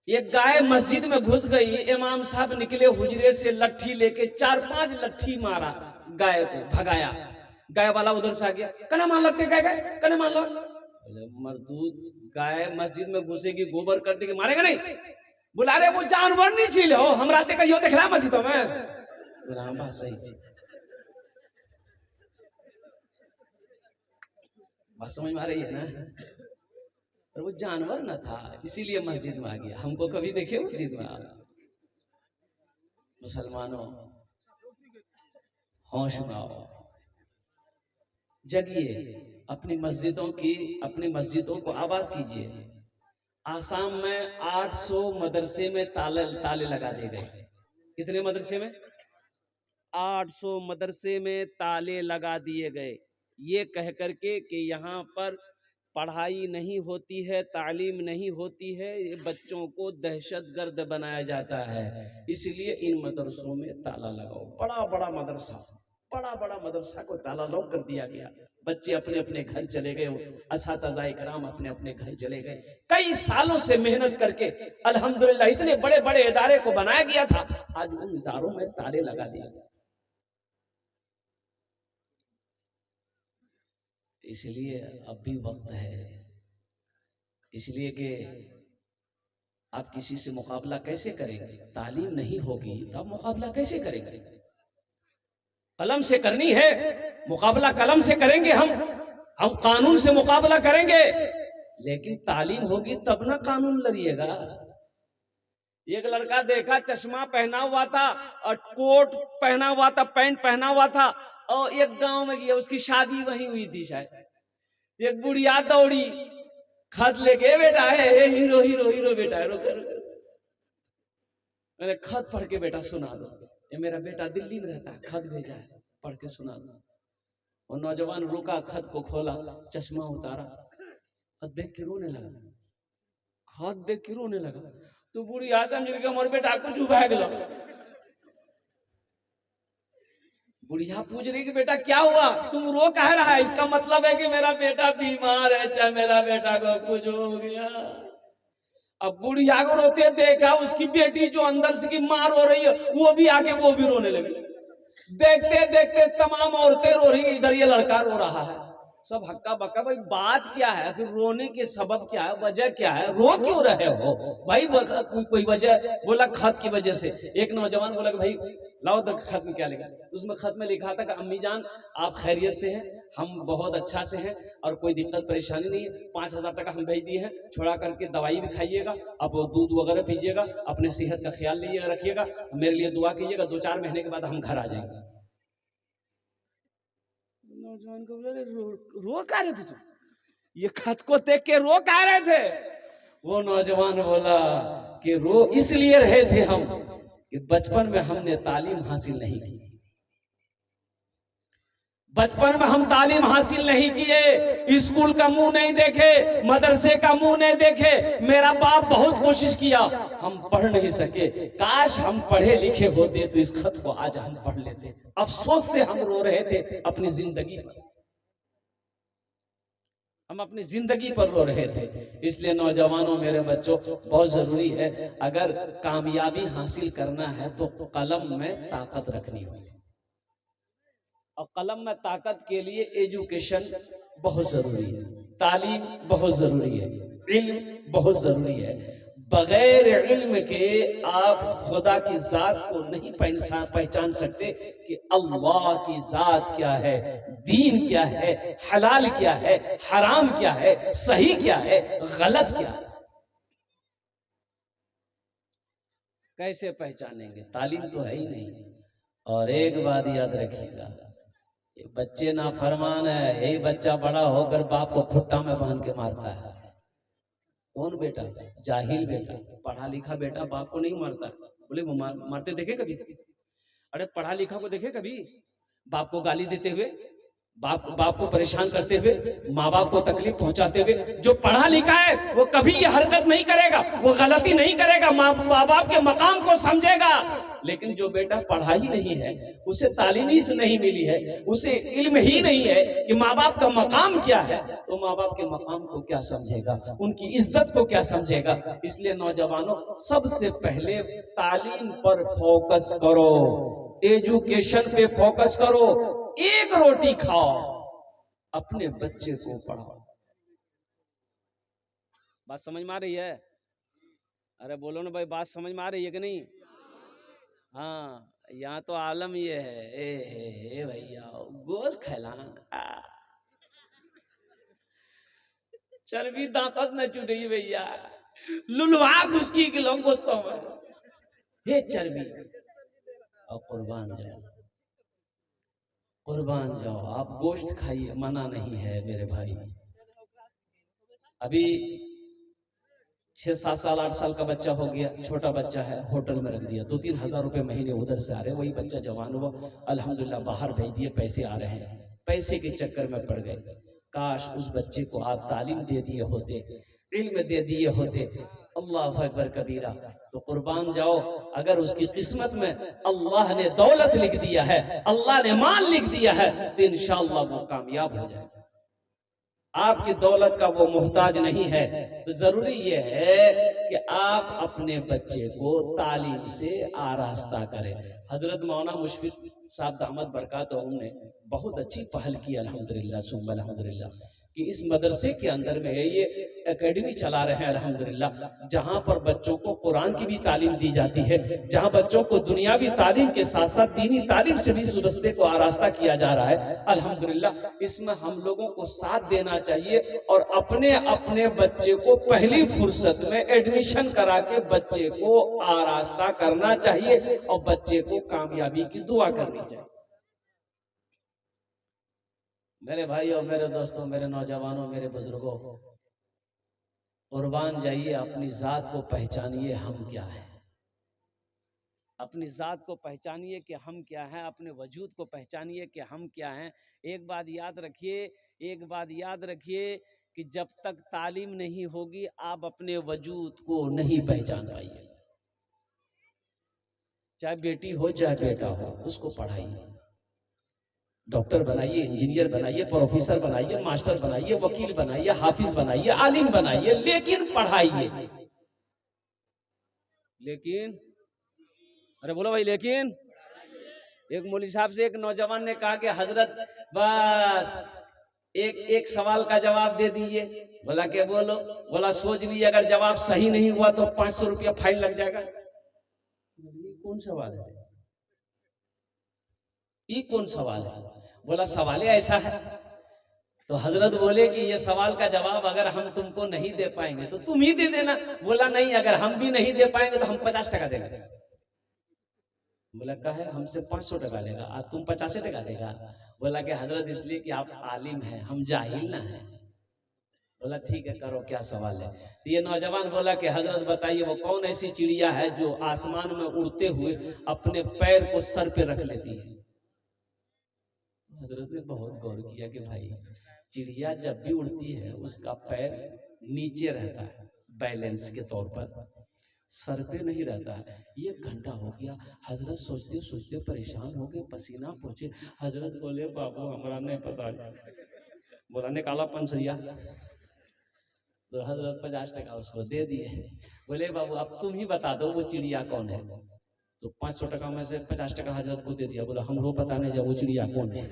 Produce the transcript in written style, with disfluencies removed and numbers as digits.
एक गाय मस्जिद में घुस गई, इमाम साहब निकले हुजरे से लट्ठी लेके 4-5 लट्ठी मारा, गाय को भगाया। गाय वाला उधर से आ गया, कने मान लगते गाय गाय कने मान लो। बोले मरदूद, गाय मस्जिद में घुसेगी गोबर कर देगी, मारेगा नहीं? बोला अरे वो जानवर नहीं छीले हो, हम राते कहियो देख रहा मस्जिदों में। बोला हाँ बात सही थी, बात समझ में आ रही है ना? और वो जानवर न था, इसीलिए मस्जिद में आ गया। हमको कभी देखे मस्जिद में? मुसलमानों होश में आओ, जगिए, अपनी मस्जिदों को आबाद कीजिए। आसाम में 800 मदरसे में ताले लगा दिए गए। कितने मदरसे में? 800 मदरसे में ताले लगा दिए गए, ये कह करके कि यहाँ पर पढ़ाई नहीं होती है, तालीम नहीं होती है, ये बच्चों को दहशतगर्द बनाया जाता है, इसलिए इन मदरसों में ताला लगाओ। बड़ा बड़ा मदरसा को ताला लॉक कर दिया गया। बच्चे अपने अपने घर चले गए, असातिज़ा इकराम अपने अपने घर चले गए। कई सालों से मेहनत करके अल्हम्दुलिल्लाह इतने बड़े बड़े इदारे को बनाया गया था, आज उन इदारों में ताले लगा दिए गए। इसलिए अब भी वक्त है, इसलिए कि आप किसी से मुकाबला कैसे करेंगे? तालीम नहीं होगी तो आप मुकाबला कैसे करेंगे? कलम से करनी है मुकाबला, कलम से करेंगे हम कानून से मुकाबला करेंगे, लेकिन तालीम होगी तब ना कानून लड़िएगा। एक लड़का देखा, चश्मा पहना हुआ था और कोट पहना हुआ था, पैंट पहना हुआ था, और एक गांव में गया, उसकी शादी वहीं हुई थी शायद। एक बुढ़िया दौड़ी, खत लेके, बेटा है हीरो हीरो हीरो बेटा है, रोके मैंने खत पढ़ के बेटा सुना दो, ये मेरा बेटा दिल्ली में रहता है, खत भेजा है, पढ़ के सुना दो। और नौजवान रुका, खत को खोला, चश्मा उतारा और देख के रोने लगा, खत देख के रोने लगा। तो बूढ़ी आजम जी के मोर बेटा को चुभा गया। बुढ़िया पूछ रही कि बेटा क्या हुआ, तुम रो कह रहा है? इसका मतलब है कि मेरा बेटा बीमार है, चाहे मेरा बेटा को कुछ हो गया। अब बुढ़िया को रोते देखा, उसकी बेटी जो अंदर से की मार हो रही है, वो भी आके वो भी रोने लगी। देखते देखते तमाम औरतें रो रही, इधर ये लड़का रो रहा है, सब हक्का बक्का। भाई बात क्या है, फिर रोने के सबब क्या है, वजह क्या है, रो क्यों रहे हो भाई? कोई वजह? बोला खत की वजह से। एक नौजवान बोला कि भाई लाओ तो खत में क्या लिखा? तो उसमें खत में लिखा था कि अम्मी जान आप खैरियत से हैं, हम बहुत अच्छा से हैं और कोई दिक्कत परेशानी नहीं है। 5000 टका हम भेज दिए हैं, छोड़ा करके दवाई भी खाइएगा, अब दूध वगैरह पीजिएगा, अपने सेहत का ख्याल लीजिएगा, रखिएगा, मेरे लिए दुआ कीजिएगा, 2-4 महीने के बाद हम घर आ जाएंगे। नौजवान को बोले रो का रहे थे तुम? ये खत को देख के रो का रहे थे? वो नौजवान बोला कि रो इसलिए रहे थे हम कि बचपन में हमने तालीम हासिल नहीं की, बचपन में हम तालीम हासिल नहीं किए, स्कूल का मुंह नहीं देखे, मदरसे का मुंह नहीं देखे। मेरा बाप बहुत कोशिश किया, हम पढ़ नहीं सके। काश हम पढ़े लिखे होते तो इस खत को आज हम पढ़ लेते। अफसोस से हम रो रहे थे अपनी जिंदगी पर, हम अपनी जिंदगी पर रो रहे थे। इसलिए नौजवानों, मेरे बच्चों, बहुत जरूरी है, अगर कामयाबी हासिल करना है तो कलम में ताकत रखनी होगी, और कलम में ताकत के लिए एजुकेशन बहुत जरूरी है, तालीम बहुत जरूरी है, इल्म बहुत जरूरी है। बगैर इल्म के आप खुदा की जात को नहीं पहचान सकते कि अल्लाह की जात क्या है, दीन क्या है, हलाल क्या है, हराम क्या है, सही क्या है, गलत क्या है। कैसे पहचानेंगे? तालीम तो है ही नहीं। और एक बात याद रखिएगा, ये बच्चे नाफरमान है, यही बच्चा बड़ा होकर बाप को खुट्टा में बांध के मारता है। कौन बेटा? जाहिल बेटा, पढ़ा लिखा बेटा बाप को नहीं मारता। बोले वो मारते देखे कभी? अरे पढ़ा लिखा को देखे कभी बाप को गाली देते हुए? बाप को परेशान करते हुए, माँ बाप को तकलीफ पहुंचाते हुए। जो पढ़ा लिखा है वो कभी ये हरकत नहीं करेगा, वो गलती नहीं करेगा, माँ बाप के मकाम को समझेगा। लेकिन जो बेटा पढ़ा ही नहीं है, उसे तालीम ही नहीं मिली है, उसे इल्म ही नहीं है कि माँ बाप का मकाम क्या है, तो माँ बाप के मकाम को क्या समझेगा, उनकी इज्जत को क्या समझेगा। इसलिए नौजवानों, सबसे पहले तालीम पर फोकस करो, एजुकेशन पे फोकस करो। एक रोटी खाओ, अपने बच्चे को पढ़ाओ। बात समझ में आ रही है? अरे बोलो ना भाई, बात समझ में आ रही है कि नहीं? हाँ, यहाँ तो आलम ये है, हे भैया गोश्त खिलाना, चर्बी दांतस न चुड़ी भैया, लुलवा घुसकी के लोग गोश्तों में, ये चर्बी। और कुर्बान जाओ, कुर्बान जाओ, आप गोश्त खाइए, मना नहीं है मेरे भाई। अभी 6-7 साल 8 साल का बच्चा हो गया, छोटा बच्चा है, होटल में रख दिया, 2-3 हजार रुपए महीने उधर से आ रहे, वही बच्चा जवान हुआ, अल्हम्दुलिल्लाह बाहर भेज दिए, पैसे आ रहे हैं, पैसे के चक्कर में पड़ गए। काश उस बच्चे को आप तालीम दे दिए होते, इल्म दे दिए होते, अल्लाह अकबर कबीरा, तो कुर्बान जाओ। अगर उसकी किस्मत में अल्लाह ने दौलत लिख दिया है, अल्लाह ने माल लिख दिया है, तो इंशाअल्लाह वो कामयाब हो जाएगा। आपकी दौलत का वो मोहताज नहीं है। तो जरूरी ये है कि आप अपने बच्चे को तालीम से आरास्ता करें। हजरत मौलाना मुशफिक साहब दामद बरकातहू ने बहुत अच्छी पहल की, अल्हम्दुलिल्लाह सुम्मा अल्हम्दुलिल्लाह, कि इस मदरसे के अंदर में ये एकेडमी चला रहे हैं अल्हम्दुलिल्लाह, जहां पर बच्चों को कुरान की भी तालीम दी जाती है, जहां बच्चों को दुनियावी तालीम के साथ साथ दीनी तालीम से भी इस रस्ते को आरास्ता किया जा रहा है अल्हम्दुलिल्लाह। इसमें हम लोगों को साथ देना चाहिए और अपने अपने बच्चे को पहली फुर्सत में एडमिशन करा के बच्चे को आरास्ता करना चाहिए और बच्चे को कामयाबी की दुआ करनी चाहिए। मेरे भाइयों, मेरे दोस्तों, मेरे नौजवानों, मेरे बुजुर्गों, कुर्बान जाइए, अपनी जात को पहचानिए हम क्या है, अपनी जात को पहचानिए कि हम क्या हैं, अपने वजूद को पहचानिए कि हम क्या हैं। एक बात याद रखिए, एक बात याद रखिए कि जब तक तालीम नहीं होगी आप अपने वजूद को नहीं पहचान पाइए। चाहे बेटी हो चाहे बेटा हो, उसको पढ़ाइए, डॉक्टर बनाइए, इंजीनियर बनाइए, प्रोफेसर बनाइए, मास्टर बनाइए, वकील बनाइए, हाफिज बनाइए, आलिम बनाइए, लेकिन पढ़ाइए। लेकिन अरे बोलो भाई, लेकिन एक मौलवी साहब से एक नौजवान ने कहा कि हजरत बस एक सवाल का जवाब दे दीजिए। बोला क्या? बोलो। बोला सोच लीजिए, अगर जवाब सही नहीं हुआ तो 500 रुपया फाइन लग जाएगा। कौन सवाल है ये? कौन सवाल है? बोला सवाल ऐसा है। तो हजरत बोले कि ये सवाल का जवाब अगर हम तुमको नहीं दे पाएंगे तो तुम ही दे देना। बोला नहीं, अगर हम भी नहीं दे पाएंगे तो हम 50 टका देंगे। बोला क्या है? हमसे 500 टका लेगा और तुम 50 टका देगा। बोला कि हजरत इसलिए कि आप आलिम हैं, हम जाहिल ना हैं। बोला ठीक है, करो, क्या सवाल है? तो ये नौजवान बोला कि हजरत बताइए वो कौन ऐसी चिड़िया है जो आसमान में उड़ते हुए अपने पैर को सर पे रख लेती है। हजरत ने बहुत गौर किया कि भाई चिड़िया जब भी उड़ती है उसका पैर नीचे रहता है बैलेंस के तौर पर, सर पे नहीं रहता है। 1 घंटा हो गया, हजरत सोचते सोचते परेशान हो गए, पसीना पहुंचे। हजरत बोले बाबू हमारा नहीं पता। बोला निकाला पंसरिया। तो हजरत 50 टका उसको दे दिए। बोले बाबू अब तुम ही बता दो वो चिड़िया कौन है। तो 500 टका में से 50 टका हजरत को दे दिया। बोला हमरो पता नहीं जा वो चिड़िया कौन है।